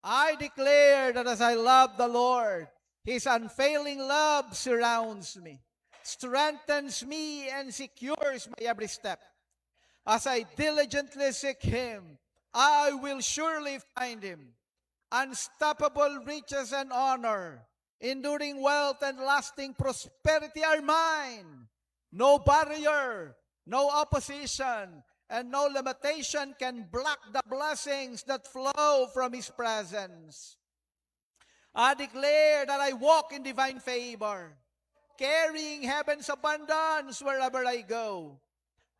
I declare that as I love the Lord, His unfailing love surrounds me, strengthens me, and secures my every step. As I diligently seek Him, I will surely find Him. Unstoppable riches and honor, enduring wealth and lasting prosperity are mine. No barrier, no opposition, and no limitation can block the blessings that flow from His presence. I declare that I walk in divine favor, carrying heaven's abundance wherever I go.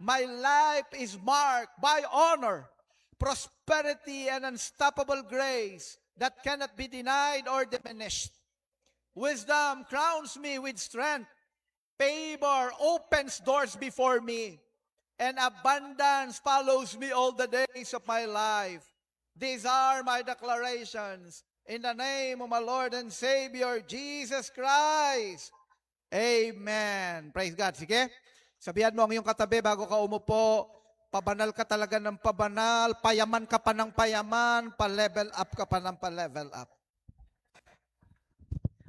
My life is marked by honor, prosperity, and unstoppable grace that cannot be denied or diminished. Wisdom crowns me with strength. Favor opens doors before me, and abundance follows me all the days of my life. These are my declarations in the name of my Lord and Savior, Jesus Christ. Amen. Praise God. Sige, sabihan mo ang iyong katabi bago ka umupo, pabanal ka talaga ng pabanal, payaman ka pa ng payaman, pa-level up ka pa ng pa-level up.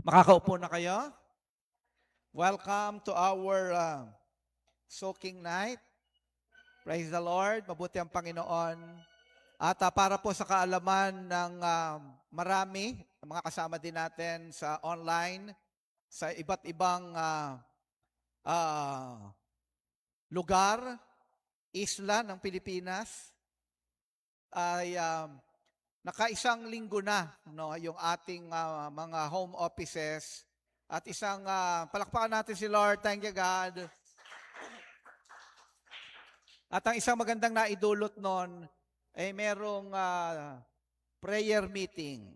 Makakaupo na kayo? Welcome to our soaking night. Praise the Lord. Mabuti ang Panginoon. At para po sa kaalaman ng marami, mga kasama din natin sa online, sa iba't ibang lugar, isla ng Pilipinas, ay nakaisang linggo na yung ating mga home offices. At isang palakpakan natin si Lord. Thank you, God. At ang isang magandang naidulot nun, ay merong prayer meeting.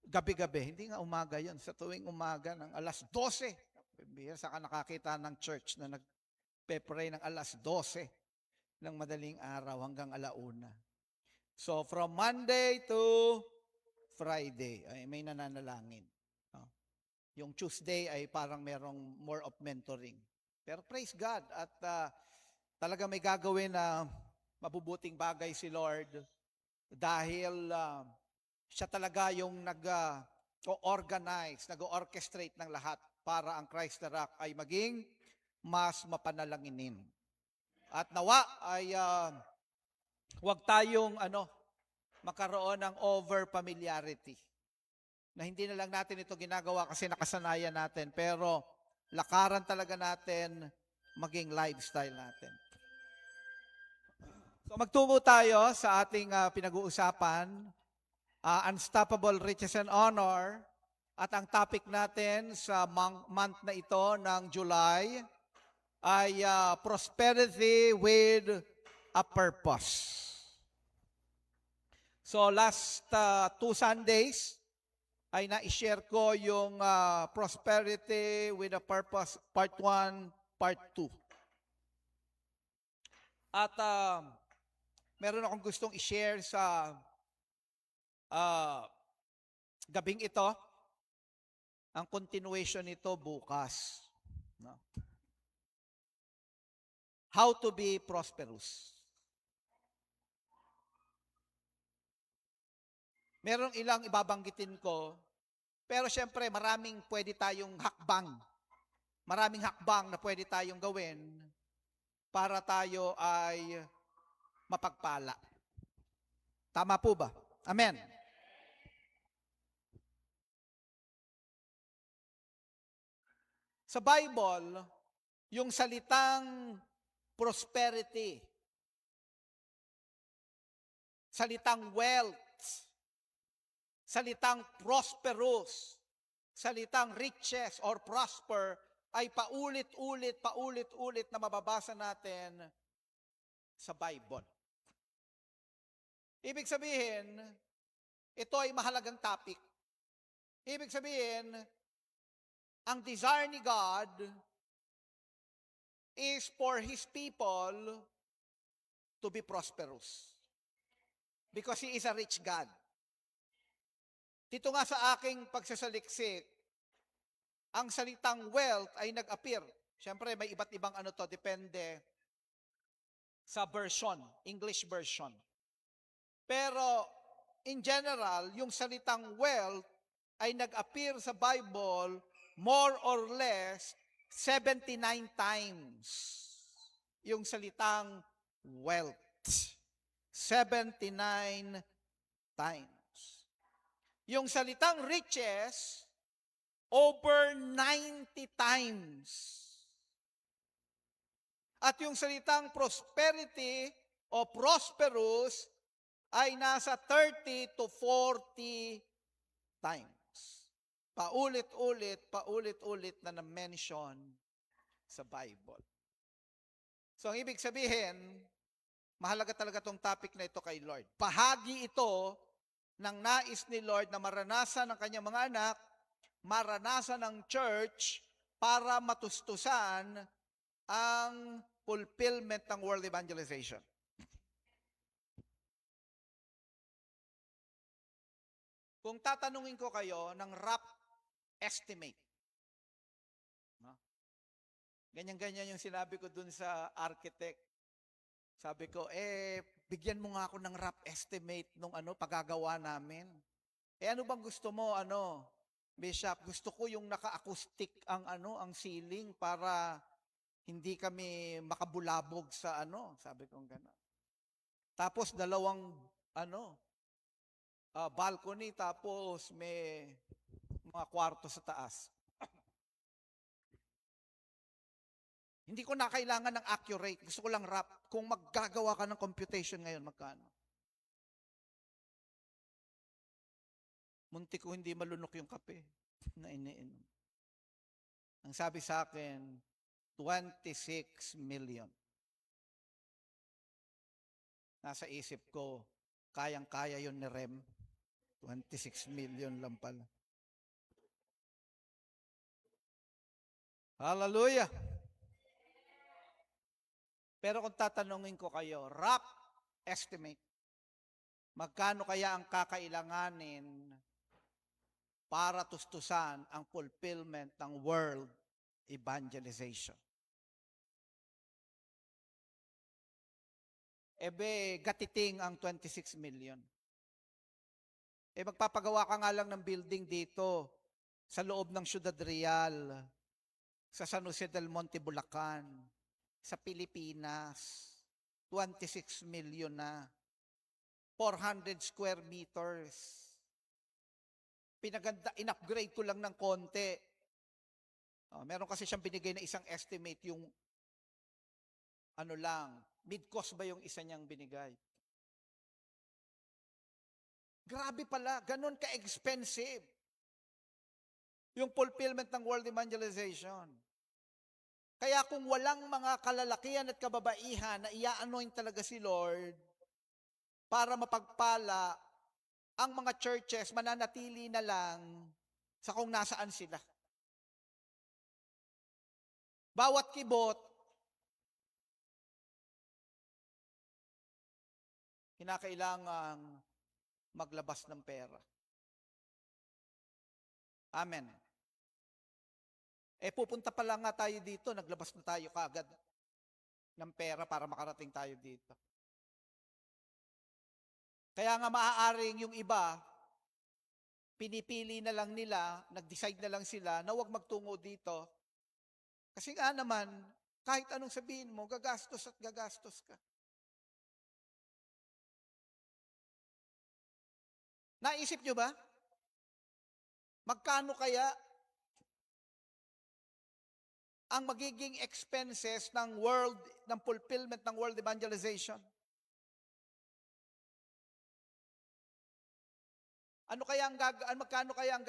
Gabi-gabi. Hindi nga umaga yon. Sa tuwing umaga ng alas 12. Saan ka nakakita ng church na nagpe-pray ng alas 12 ng madaling araw hanggang alauna. So from Monday to Friday, ay may nananalangin. Yung Tuesday ay parang merong more of mentoring. Pero praise God at talaga may gagawin na mabubuting bagay si Lord dahil siya talaga yung nag-organize, nag-orchestrate ng lahat para ang Christ the Rock ay maging mas mapanalanginin. At nawa ay huwag tayong makaroon ng over-familiarity. Na hindi na lang natin ito ginagawa kasi nakasanayan natin, pero lakaran talaga natin maging lifestyle natin. So magtungo tayo sa ating pinag-uusapan, Unstoppable Riches and Honor, at ang topic natin sa month na ito ng July ay Prosperity with a Purpose. So last 2 Sundays, ay na-share ko yung Prosperity with a Purpose, Part 1, Part 2. At meron akong gustong i-share sa gabing ito. Ang continuation nito bukas. No? How to be prosperous. Merong ilang ibabanggitin ko, pero syempre maraming pwede tayong hakbang. Maraming hakbang na pwede tayong gawin para tayo ay mapagpala. Tama po ba? Amen. Sa Bible, yung salitang prosperity, salitang wealth, salitang prosperous, salitang riches or prosper ay paulit-ulit na mababasa natin sa Bible. Ibig sabihin, ito ay mahalagang topic. Ibig sabihin, ang desire ni God is for His people to be prosperous. Because He is a rich God. Dito nga sa aking pagsasaliksik, ang salitang wealth ay nag-appear. Siyempre, may iba't ibang depende sa version, English version. Pero in general, yung salitang wealth ay nag-appear sa Bible more or less 79 times. Yung salitang wealth. 79 times. Yung salitang riches, over 90 times. At yung salitang prosperity o prosperous ay nasa 30 to 40 times. Paulit-ulit na na-mention sa Bible. So, ang ibig sabihin, mahalaga talaga itong topic na ito kay Lord. Bahagi ito ng nais ni Lord na maranasan ng kanyang mga anak, maranasan ng church para matustusan ang fulfillment ng world evangelization. Kung tatanungin ko kayo ng rough estimate, no? Ganyan-ganyan yung sinabi ko dun sa architect. Sabi ko, bigyan mo nga ako ng rough estimate nung pagagawa namin. Ano bang gusto mo, Bishop? Gusto ko yung naka-acoustic ang ceiling para hindi kami makabulabog sa Sabi ko gano'n. Tapos dalawang balcony, tapos may mga kwarto sa taas. Hindi ko na kailangan ng accurate. Gusto ko lang rough. Kung maggagawa ka ng computation ngayon, magkano? Munti ko hindi malunok yung kape na iniinom. Ang sabi sa akin, 26 million. Nasa isip ko, kayang-kaya yun ni Rem. 26 million lang pala. Hallelujah! Pero kung tatanungin ko kayo, rough estimate, magkano kaya ang kakailanganin para tustusan ang fulfillment ng world evangelization? Gatiting ang 26 million. Magpapagawa ka nga lang ng building dito sa loob ng Ciudad Real, sa San Jose del Monte, Bulacan, sa Pilipinas, 26 million na. 400 square meters. In-upgrade ko lang ng konti. Meron kasi siyang binigay na isang estimate, yung mid-cost ba yung isa niyang binigay? Grabe pala, ganun ka-expensive yung fulfillment ng world evangelization. Kaya kung walang mga kalalakihan at kababaihan na i-anoint talaga si Lord para mapagpala, ang mga churches mananatili na lang sa kung nasaan sila. Bawat kibot, kinakailangang maglabas ng pera. Amen. Pupunta pa lang nga tayo dito, naglabas na tayo kaagad ng pera para makarating tayo dito. Kaya nga maaaring yung iba, pinipili na lang nila, nag-decide na lang sila na huwag magtungo dito. Kasi nga naman, kahit anong sabihin mo, gagastos at gagastos ka. Naisip nyo ba? Magkano kaya ang magiging expenses ng fulfillment ng world evangelization? Magkano kaya ang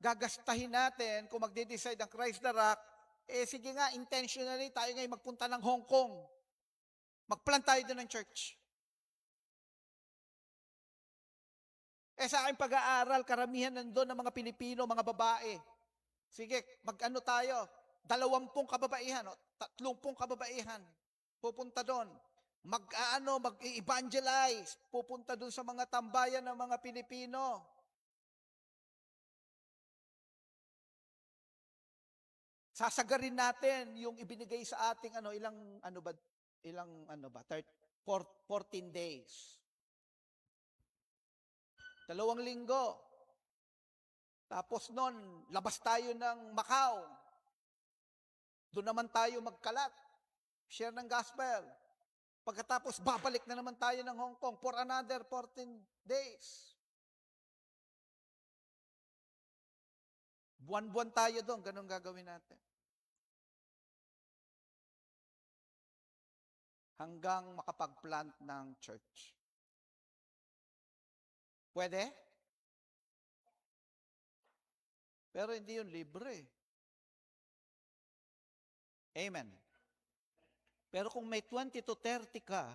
gagastahin natin kung magde-decide ang Christ the Rock? Sige nga, intentionally tayo ngayon magpunta ng Hong Kong. Magplan tayo doon ng church. Sa aking pag-aaral, karamihan nandun ng mga Pilipino, mga babae. Sige, mag-ano tayo? 20 kababaihan, 30 kababaihan. Pupunta doon. Mag-evangelize. Pupunta doon sa mga tambayan ng mga Pilipino. Sasagarin natin yung ibinigay sa ating ilang 14 days. 2 linggo. Tapos nun, labas tayo ng Macau. Doon naman tayo magkalat. Share ng gospel. Pagkatapos, babalik na naman tayo ng Hong Kong for another 14 days. Buwan-buwan tayo doon. Ganun gagawin natin. Hanggang makapag-plant ng church. Pwede? Pero hindi yun libre. Amen. Pero kung may 20 to 30 ka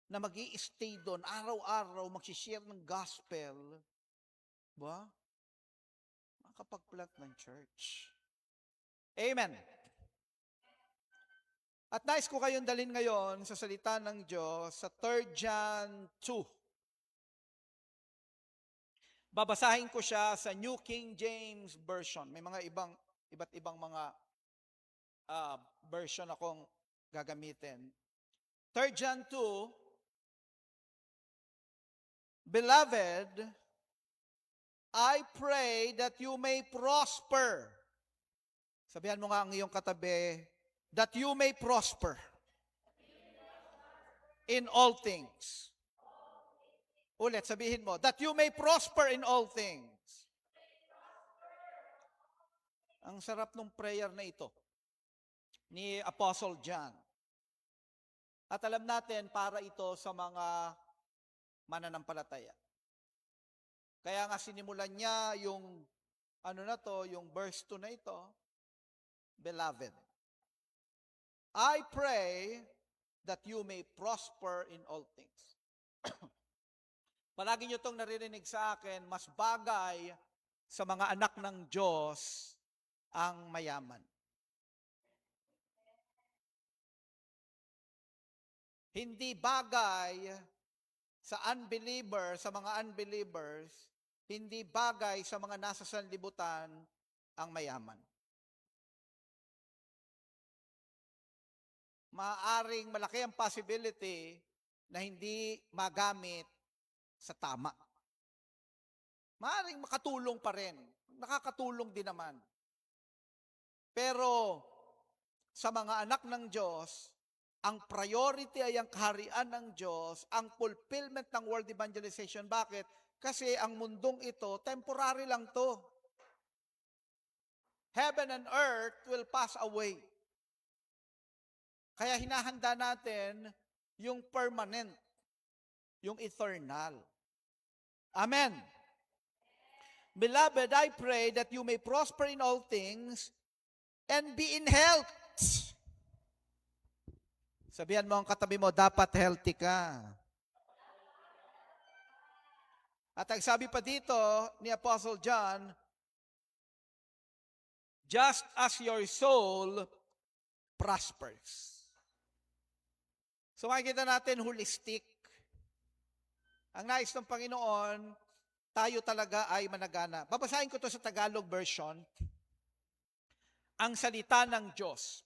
na mag-i-stay doon, araw-araw, mag-share ng gospel, ba? Makapag-plant ng church. Amen. At nais ko kayong dalhin ngayon sa salita ng Diyos sa 3 John 2. Babasahin ko siya sa New King James Version. May mga iba't ibang mga version akong gagamitin. 3 John 2, Beloved, I pray that you may prosper. Sabihan mo nga ang iyong katabi, that you may prosper in all things. Ulit, sabihin mo, that you may prosper in all things. Ang sarap ng prayer na ito ni Apostle John. At alam natin, para ito sa mga mananampalataya. Kaya nga sinimulan niya yung yung verse 2 na ito, Beloved, I pray that you may prosper in all things. Palagi nyo itong naririnig sa akin, mas bagay sa mga anak ng Diyos ang mayaman. Hindi bagay sa mga unbelievers, hindi bagay sa mga nasa sanlibutan ang mayaman. Maaaring malaki ang possibility na hindi magamit sa tama. Maaaring makatulong pa rin. Nakakatulong din naman. Pero sa mga anak ng Diyos, ang priority ay ang kaharian ng Diyos, ang fulfillment ng world evangelization. Bakit? Kasi ang mundong ito, temporary lang to. Heaven and earth will pass away. Kaya hinahanda natin yung permanent, yung eternal. Amen. Beloved, I pray that you may prosper in all things and be in health. Sabihan mo ang katabi mo, dapat healthy ka. At ang sabi pa dito ni Apostle John, just as your soul prospers. So makikita natin holistic. Ang nais ng Panginoon, tayo talaga ay managana. Babasahin ko to sa Tagalog version. Ang salita ng Diyos.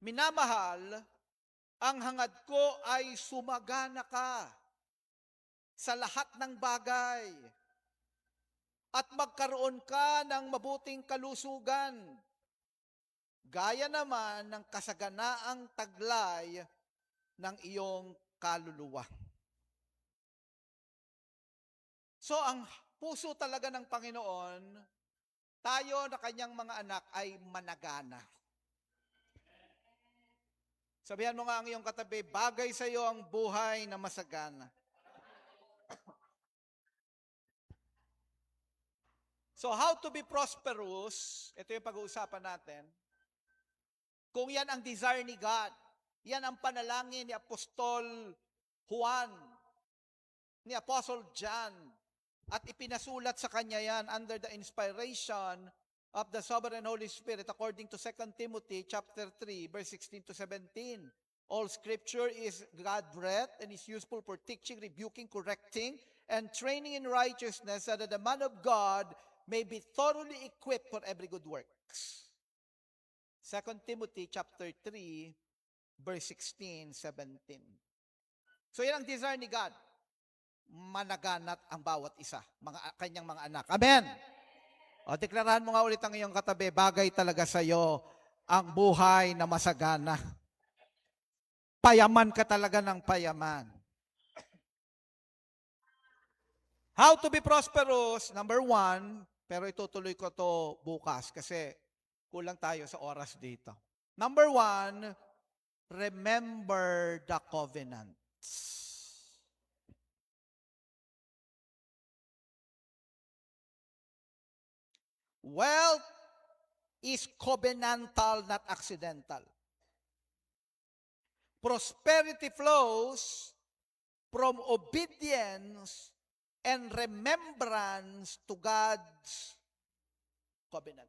Minamahal, ang hangad ko ay sumagana ka sa lahat ng bagay at magkaroon ka ng mabuting kalusugan, gaya naman ng kasaganaang taglay ng iyong kaluluwa. So ang puso talaga ng Panginoon, tayo na kanyang mga anak ay managana. Sabihan mo nga ang iyong katabi, bagay sa iyo ang buhay na masagana. So how to be prosperous, ito yung pag-uusapan natin. Kung yan ang desire ni God, yan ang panalangin ni Apostol Juan, ni Apostle John, at ipinasulat sa kanya yan under the inspiration of the sovereign Holy Spirit according to 2 Timothy chapter 3 verse 16 to 17. All scripture is God-breathed and is useful for teaching, rebuking, correcting, and training in righteousness, so that the man of God may be thoroughly equipped for every good works. 2 Timothy chapter 3 verse 16, 17. So yan ang desire ni God. managanat ang bawat isa, kanyang mga anak. Amen. O, deklarahan mo nga ulit ang iyong katabi, bagay talaga sa iyo ang buhay na masagana. Payaman ka talaga ng payaman. How to be prosperous, number 1, pero itutuloy ko to bukas kasi kulang tayo sa oras dito. Number 1, remember the covenants. Wealth is covenantal, not accidental. Prosperity flows from obedience and remembrance to God's covenant.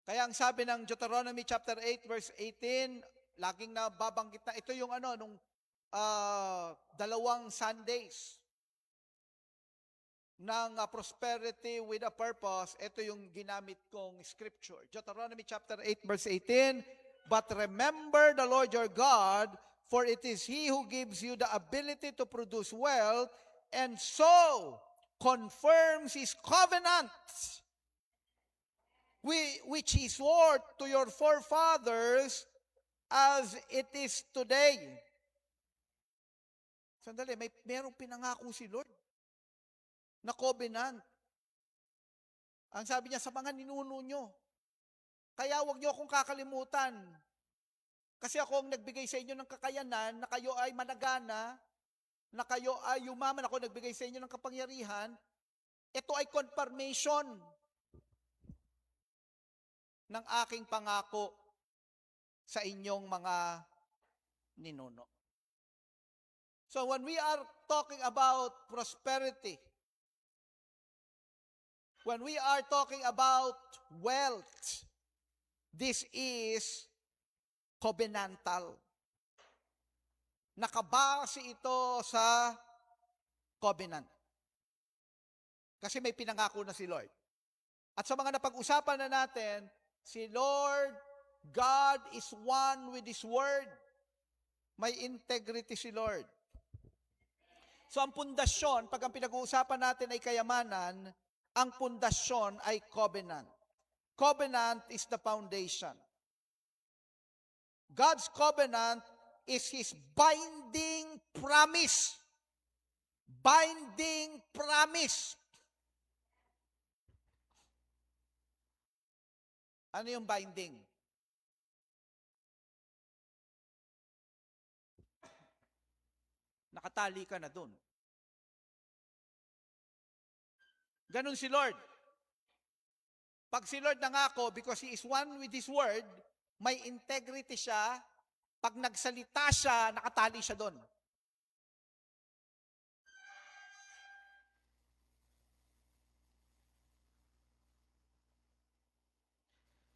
Kaya ang sabi ng Deuteronomy chapter 8 verse 18, laging nababanggit na ito yung nung dalawang Sundays ng prosperity with a purpose. Ito yung ginamit kong scripture. Deuteronomy chapter 8 verse 18, but remember the Lord your God, for it is He who gives you the ability to produce wealth, and so confirms His covenant, which He swore to your forefathers as it is today. Sandali, merong pinangako si Lord na covenant. Ang sabi niya sa mga ninuno nyo, kaya huwag nyo akong kakalimutan. Kasi ako ang nagbigay sa inyo ng kakayanan, na kayo ay managana, na kayo ay yumaman, ako nagbigay sa inyo ng kapangyarihan. Ito ay confirmation ng aking pangako sa inyong mga ninuno. So when we are talking about prosperity, when we are talking about wealth, this is covenantal. Nakabase ito sa covenant. Kasi may pinangako na si Lord. At sa mga napag-usapan na natin, si Lord God is one with His Word. May integrity si Lord. So ang pundasyon, pag ang pinag-uusapan natin ay kayamanan, ang pundasyon ay covenant. Covenant is the foundation. God's covenant is His binding promise. Binding promise. Ano yung binding? Nakatali ka na dun. Ganun si Lord. Pag si Lord nangako, because He is one with His Word, may integrity siya. Pag nagsalita siya, nakatali siya doon.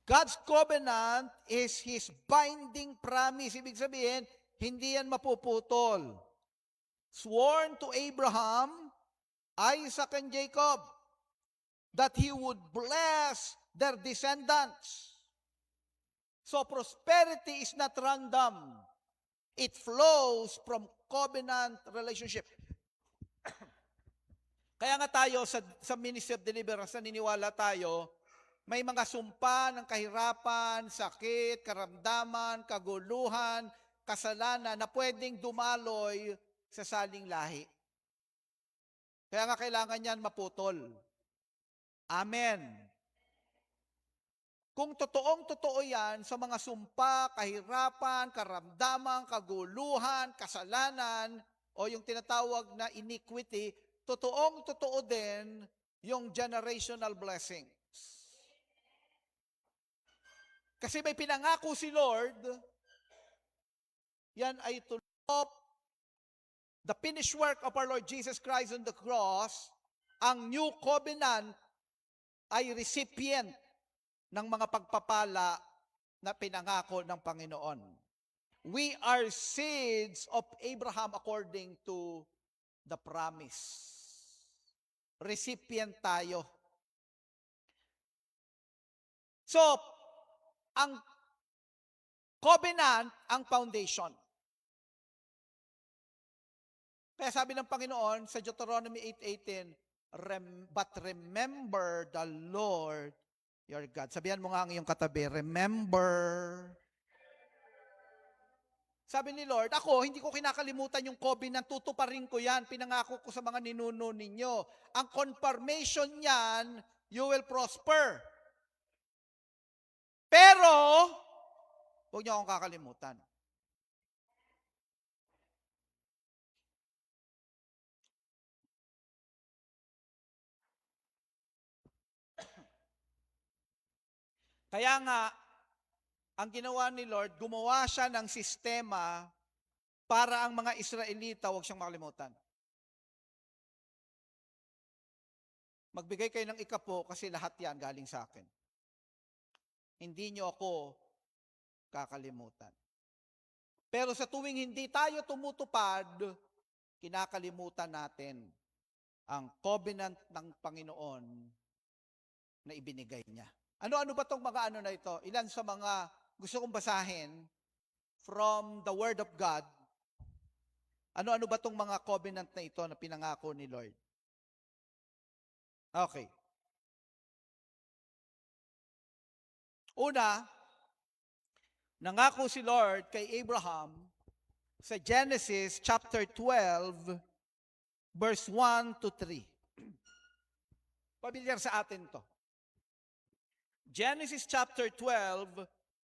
God's covenant is His binding promise. Ibig sabihin, hindi yan mapuputol. Sworn to Abraham, Isaac, and Jacob, that He would bless their descendants. So prosperity is not random. It flows from covenant relationship. Kaya nga tayo sa Ministry of Deliverance, naniniwala tayo, may mga sumpa ng kahirapan, sakit, karamdaman, kaguluhan, kasalanan na pwedeng dumaloy sa saling lahi. Kaya nga kailangan yan maputol. Amen. Kung totoong-totoo yan sa mga sumpa, kahirapan, karamdaman, kaguluhan, kasalanan, o yung tinatawag na iniquity, totoong-totoo din yung generational blessings. Kasi may pinangako si Lord, yan ay to love the finished work of our Lord Jesus Christ on the cross. Ang new covenant ay recipient ng mga pagpapala na pinangako ng Panginoon. We are seeds of Abraham according to the promise. Recipient tayo. So, ang covenant, ang foundation. Kaya sabi ng Panginoon sa Deuteronomy 8:18, but remember the Lord your God. Sabihan mo nga ang iyong katabi, remember. Sabi ni Lord, ako, hindi ko kinakalimutan yung covenant, tutuparin ko yan, pinangako ko sa mga ninuno ninyo. Ang confirmation niyan, you will prosper. Pero, huwag niyo akong kakalimutan. Kaya nga, ang ginawa ni Lord, gumawa siya ng sistema para ang mga Israelita, huwag siyang makalimutan. Magbigay kayo ng ikapo kasi lahat yan galing sa akin. Hindi niyo ako kakalimutan. Pero sa tuwing hindi tayo tumutupad, kinakalimutan natin ang covenant ng Panginoon na ibinigay niya. Ano-ano ba itong mga ano na ito? Ilan sa mga gusto kong basahin from the Word of God. Ano-ano ba itong mga covenant na ito na pinangako ni Lord? Okay. Una, nangako si Lord kay Abraham sa Genesis chapter 12, verse 1 to 3. Pamilyar sa atin to. Genesis chapter 12,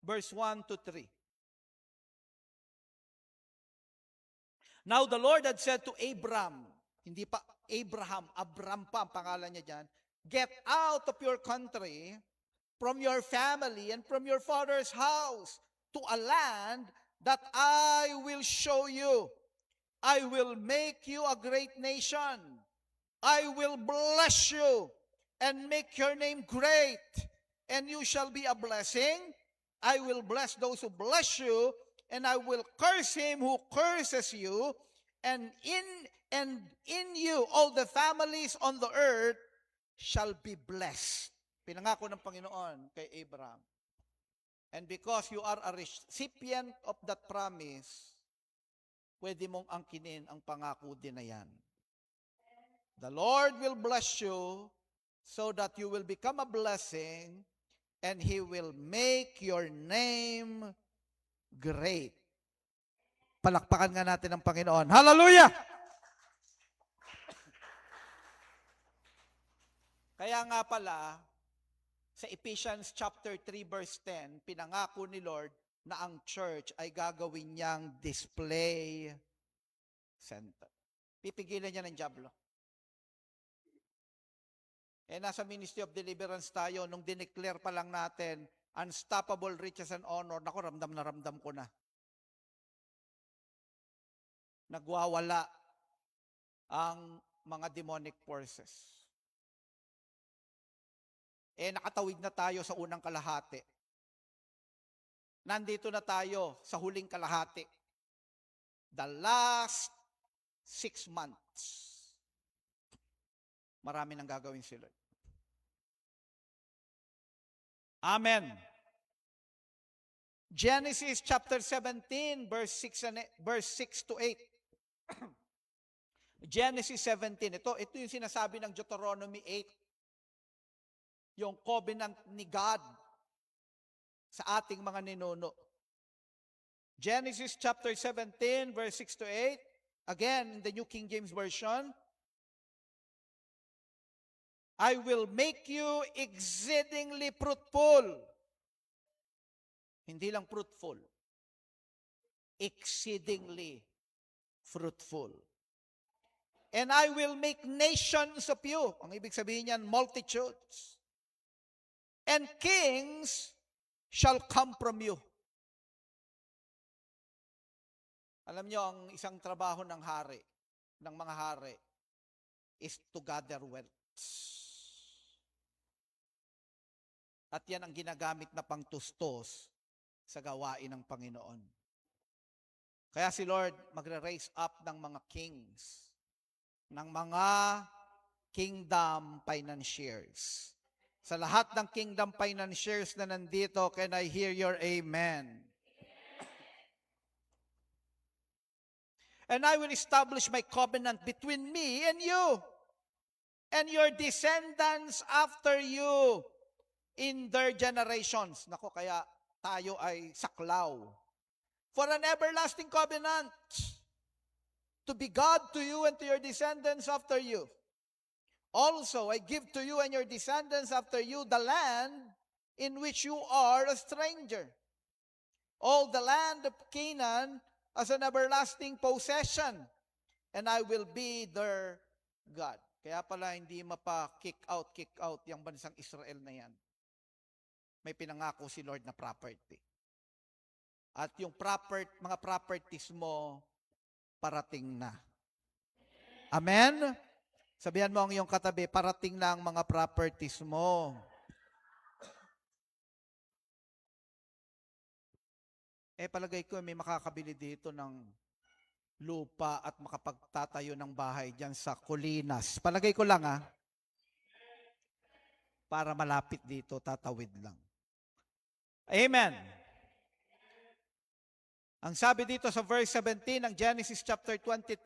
verse 1 to 3. Now the Lord had said to Abram, hindi pa Abraham, Abram pa ang pangalan niya dyan, get out of your country, from your family, and from your father's house, to a land that I will show you. I will make you a great nation. I will bless you and make your name great, and you shall be a blessing. I will bless those who bless you, and I will curse him who curses you, and in you all the families on the earth shall be blessed. Pinangako ng Panginoon kay Abraham. And because you are a recipient of that promise, pwede mong angkinin ang pangako din na yan. The Lord will bless you so that you will become a blessing, and He will make your name great. Palakpakan nga natin ang Panginoon. Hallelujah! Kaya nga pala, sa Ephesians chapter 3 verse 10, pinangako ni Lord na ang church ay gagawin niyang display center. Pipigilan niya ng dyablo. Nasa Ministry of Deliverance tayo, nung dineclare pa lang natin, unstoppable riches and honor, naku, ramdam na ramdam ko na. Nagwawala ang mga demonic forces. Nakatawid na tayo sa unang kalahati. Nandito na tayo sa huling kalahati. The last 6 months. Marami nang gagawin si Lord. Amen. Genesis chapter 17, verse 6 to 8. Genesis 17. Ito yung sinasabi ng Deuteronomy 8. Yung covenant ni God sa ating mga ninuno. Genesis chapter 17, verse 6 to 8. Again, in the New King James Version. I will make you exceedingly fruitful. Hindi lang fruitful. Exceedingly fruitful. And I will make nations of you. Ang ibig sabihin niyan, multitudes. And kings shall come from you. Alam niyo, ang isang trabaho ng hari, ng mga hari, is to gather wealth. At yan ang ginagamit na pangtustos sa gawain ng Panginoon. Kaya si Lord magre-raise up ng mga kings, ng mga kingdom financiers. Sa lahat ng kingdom financiers na nandito, can I hear your amen? And I will establish my covenant between me and you, and your descendants after you in their generations. Nako, kaya tayo ay saklaw. For an everlasting covenant, to be God to you and to your descendants after you. Also, I give to you and your descendants after you the land in which you are a stranger. All the land of Canaan as an everlasting possession, and I will be their God. Kaya pala hindi mapa-kick out yung bansang Israel na yan. May pinangako si Lord na property. At yung mga properties mo, parating na. Amen? Sabihan mo ang iyong katabi, parating na ang mga properties mo. Palagay ko may makakabili dito ng lupa at makapagtatayo ng bahay dyan sa Colinas. Palagay ko lang para malapit dito, tatawid lang. Amen. Ang sabi dito sa verse 17 ng Genesis chapter 22,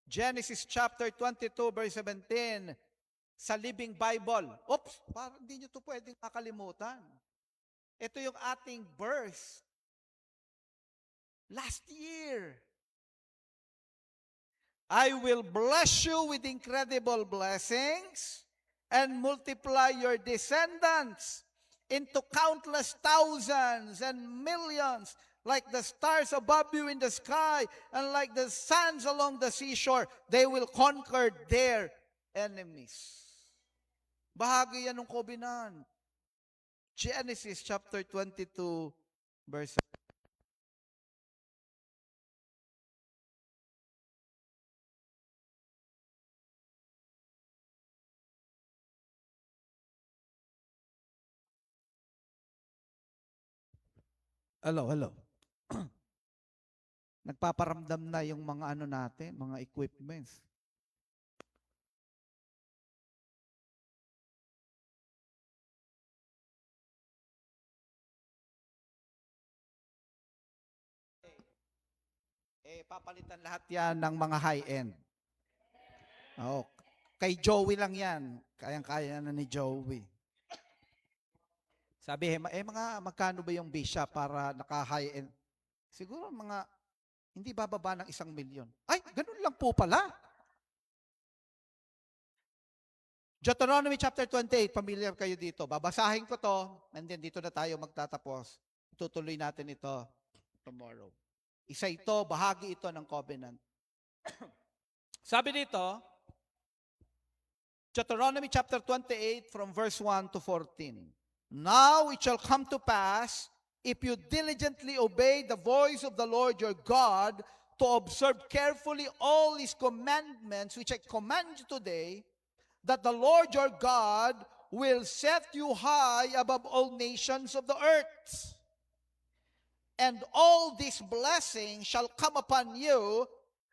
Genesis chapter 22 verse 17, sa Living Bible. Oops, parang hindi nyo ito pwedeng makalimutan. Ito yung ating verse last year. I will bless you with incredible blessings and multiply your descendants into countless thousands and millions, like the stars above you in the sky and like the sands along the seashore. They will conquer their enemies. Bahagi yan ng covenant. Genesis chapter 22 verse 7. Hello. Nagpaparamdam na yung mga natin, mga equipments. Papalitan lahat yan ng mga high-end. Oh, kay Joey lang yan. Kayang-kaya na ni Joey. Sabi, magkano ba yung visa para naka-high-end? Siguro hindi bababa ng 1 milyon. Ay, ganun lang po pala. Deuteronomy chapter 28, familiar kayo dito. Babasahin ko to, and then dito na tayo magtatapos. Tutuloy natin ito tomorrow. Isa ito, bahagi ito ng covenant. Sabi dito, Deuteronomy chapter 28 from verse 1 to 14. Now it shall come to pass, if you diligently obey the voice of the Lord your God, to observe carefully all His commandments, which I command you today, that the Lord your God will set you high above all nations of the earth. And all these blessings shall come upon you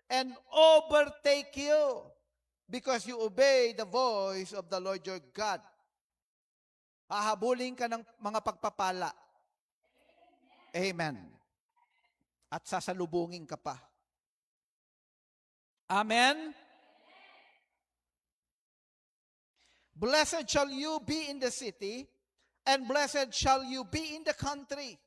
and overtake you, because you obey the voice of the Lord your God. Hahabulin ka ng mga pagpapala. Amen. At sasalubungin ka pa. Amen. Blessed shall you be in the city, and blessed shall you be in the country.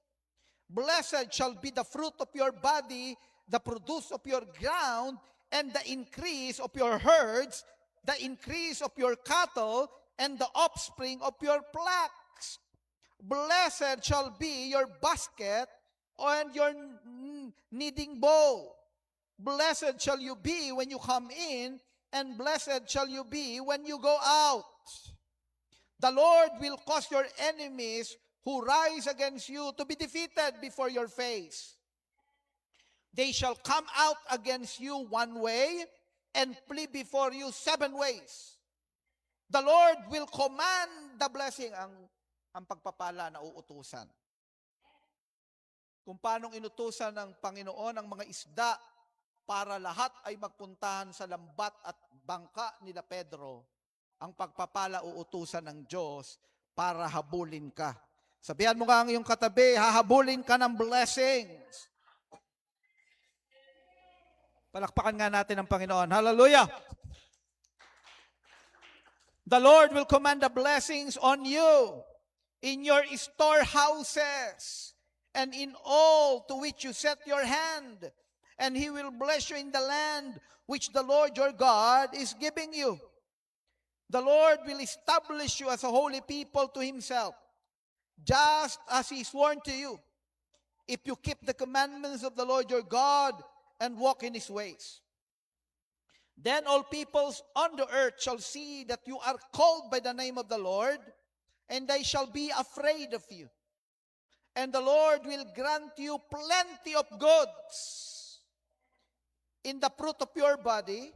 Blessed shall be the fruit of your body, the produce of your ground, and the increase of your herds, the increase of your cattle, and the offspring of your flocks. Blessed shall be your basket and your kneading bowl. Blessed shall you be when you come in, and blessed shall you be when you go out. The Lord will cause your enemies who rise against you to be defeated before your face. They shall come out against you one way and flee before you 7 ways. The Lord will command the blessing, ang pagpapala na uutusan. Kung paanong inutusan ng Panginoon ang mga isda para lahat ay magpuntahan sa lambat at bangka nila Pedro, ang pagpapala uutusan ng Diyos para habulin ka. Sabihan mo nga ang iyong katabi, hahabulin ka ng blessings. Palakpakan nga natin ang Panginoon. Hallelujah! The Lord will command the blessings on you in your storehouses and in all to which you set your hand. And He will bless you in the land which the Lord your God is giving you. The Lord will establish you as a holy people to Himself, just as He sworn to you, if you keep the commandments of the Lord your God and walk in His ways. Then all peoples on the earth shall see that you are called by the name of the Lord, and they shall be afraid of you. And the Lord will grant you plenty of goods in the fruit of your body,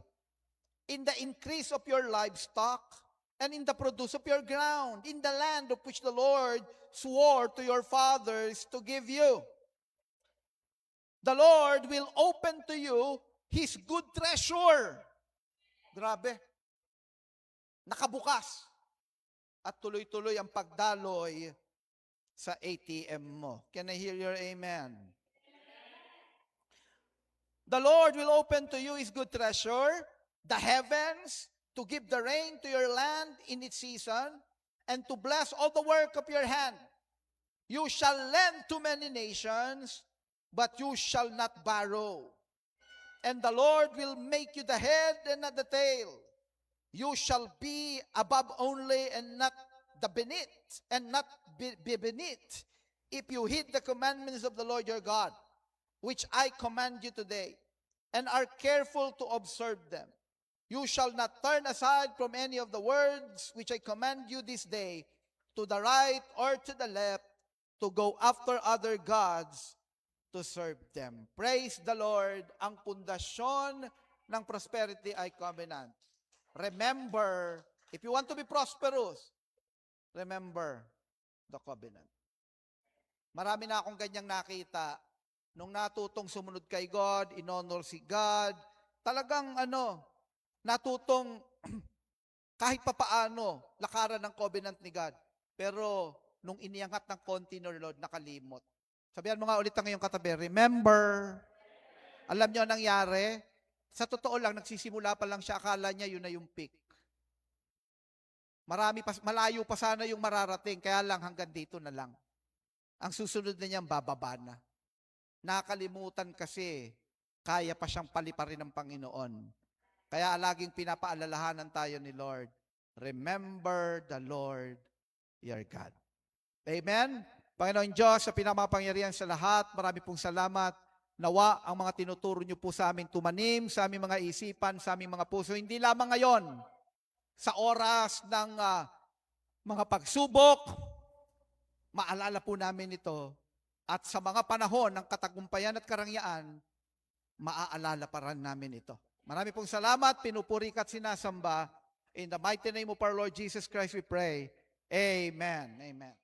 in the increase of your livestock, and in the produce of your ground, in the land of which the Lord swore to your fathers to give you. The Lord will open to you His good treasure. Grabe. Nakabukas. At tuloy-tuloy ang pagdaloy sa ATM mo. Can I hear your amen? The Lord will open to you His good treasure, the heavens, to give the rain to your land in its season, and to bless all the work of your hand. You shall lend to many nations, but you shall not borrow. And the Lord will make you the head and not the tail. You shall be above only and not the beneath, and not be beneath, if you heed the commandments of the Lord your God, which I command you today, and are careful to observe them. You shall not turn aside from any of the words which I command you this day, to the right or to the left, to go after other gods, to serve them. Praise the Lord. Ang pundasyon ng prosperity ay covenant. Remember, if you want to be prosperous, remember the covenant. Marami na akong ganyang nakita. Nung natutong sumunod kay God, inonor si God, talagang natutong kahit papaano, lakaran ng covenant ni God. Pero nung iniangat ng konti ng Lord, nakalimot. Sabihan mo nga ulit ang iyong katabi, remember. Alam niyo ang nangyari? Sa totoo lang, nagsisimula pa lang siya, akala niya yun na yung peak. Malayo pa sana yung mararating, kaya lang hanggang dito na lang. Ang susunod na niyang bababa na. Nakalimutan kasi, kaya pa siyang paliparin ng Panginoon. Kaya laging pinapaalalahanan tayo ni Lord, remember the Lord your God. Amen? Panginoon Diyos, sa pinamapangyarihan sa lahat, marami pong salamat. Nawa ang mga tinuturo niyo po sa aming tumanim, sa aming mga isipan, sa aming mga puso, hindi lamang ngayon, sa oras ng mga pagsubok, maalala po namin ito, at sa mga panahon ng katagumpayan at karangyaan, maaalala pa rin namin ito. Marami pong salamat, pinupuri at sinasamba. In the mighty name of our Lord Jesus Christ we pray. Amen. Amen.